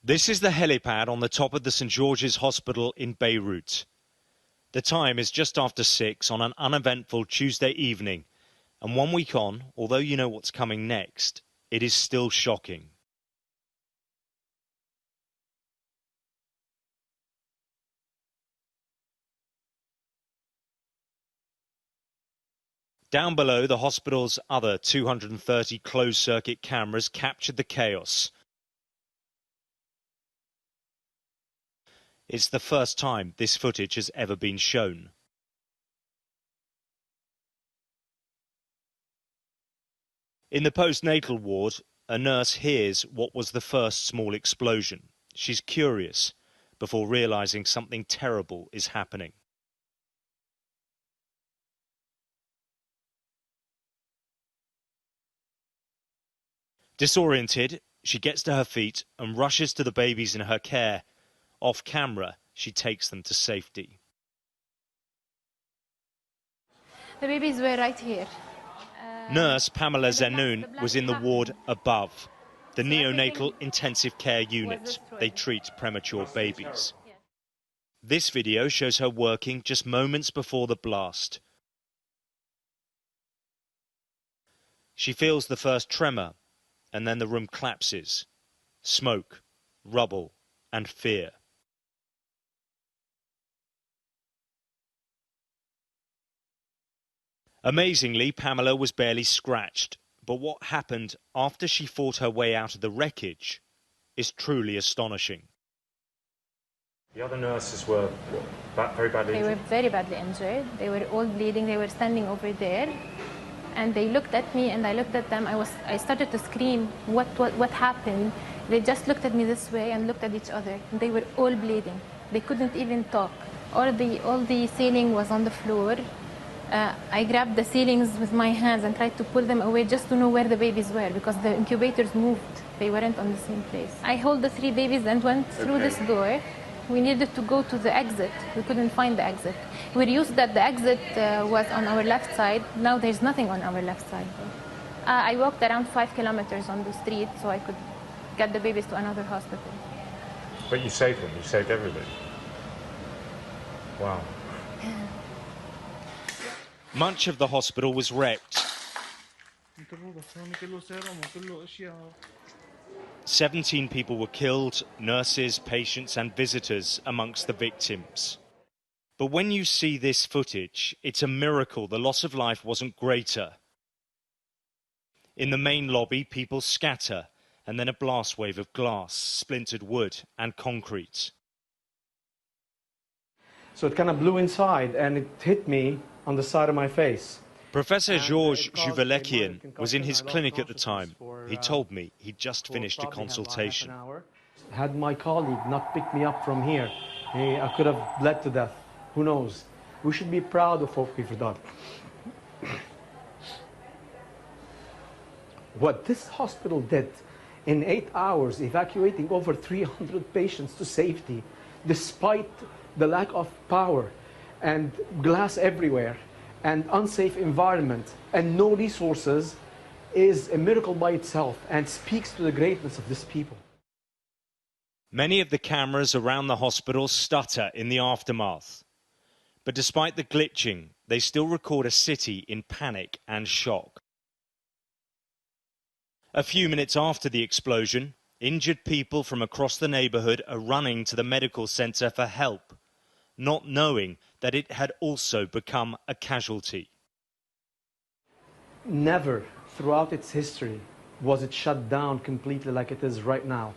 This is the helipad on the top of the St. George's Hospital in Beirut. The time is just after 6 on an uneventful Tuesday evening, and 1 week on, although you know what's coming next, it is still shocking. Down below, the hospital's other 230 closed-circuit cameras captured the chaos. It's the first time this footage has ever been shown. In the postnatal ward, a nurse hears what was the first small explosion. She's curious before realizing something terrible is happening. Disoriented, she gets to her feet and rushes to the babies in her care. Off camera, she takes them to safety. The babies were right here. Nurse Pamela Zenoun was in the ward above, the neonatal intensive care unit. They treat premature babies. This video shows her working just moments before the blast. She feels the first tremor, and then the room collapses. Smoke, rubble, and fear. Amazingly, Pamela was barely scratched, but what happened after she fought her way out of the wreckage is truly astonishing. The other nurses were very badly injured? They were very badly injured. They were all bleeding. They were standing over there, and they looked at me, and I looked at them. I started to scream, what happened? They just looked at me this way and looked at each other. They were all bleeding. They couldn't even talk. All the ceiling was on the floor. I grabbed the ceilings with my hands and tried to pull them away just to know where the babies were, because the incubators moved. They weren't on the same place. I held the 3 babies and went through this door. We needed to go to the exit. We couldn't find the exit. We were used that the exit was on our left side. Now there's nothing on our left side. I walked around 5 kilometers on the street so I could get the babies to another hospital. But you saved them. You saved everybody. Wow. Much of the hospital was wrecked. 17 people were killed, nurses, patients and visitors amongst the victims. But when you see this footage, it's a miracle the loss of life wasn't greater. In the main lobby, people scatter, and then a blast wave of glass, splintered wood and concrete. So it kind of blew inside and it hit me on the side of my face. Professor Georges Juvelekian was in his clinic at the time. He told me he'd just finished a consultation. Had my colleague not picked me up from here, I could have bled to death. Who knows? We should be proud of what we've done. What this hospital did in 8 hours, evacuating over 300 patients to safety, despite the lack of power and glass everywhere and unsafe environment and no resources, is a miracle by itself and speaks to the greatness of this people. Many of the cameras around the hospital stutter in the aftermath. But despite the glitching, they still record a city in panic and shock. A few minutes after the explosion, injured people from across the neighborhood are running to the medical center for help, not knowing that it had also become a casualty. Never throughout its history was it shut down completely like it is right now.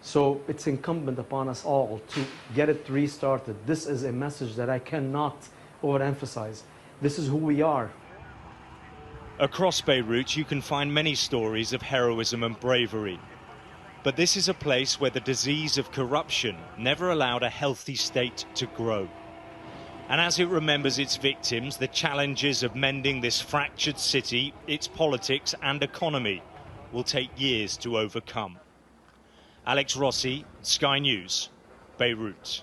So it's incumbent upon us all to get it restarted. This is a message that I cannot overemphasize. This is who we are. Across Beirut, you can find many stories of heroism and bravery. But this is a place where the disease of corruption never allowed a healthy state to grow. And as it remembers its victims, the challenges of mending this fractured city, its politics and economy will take years to overcome. Alex Rossi, Sky News, Beirut.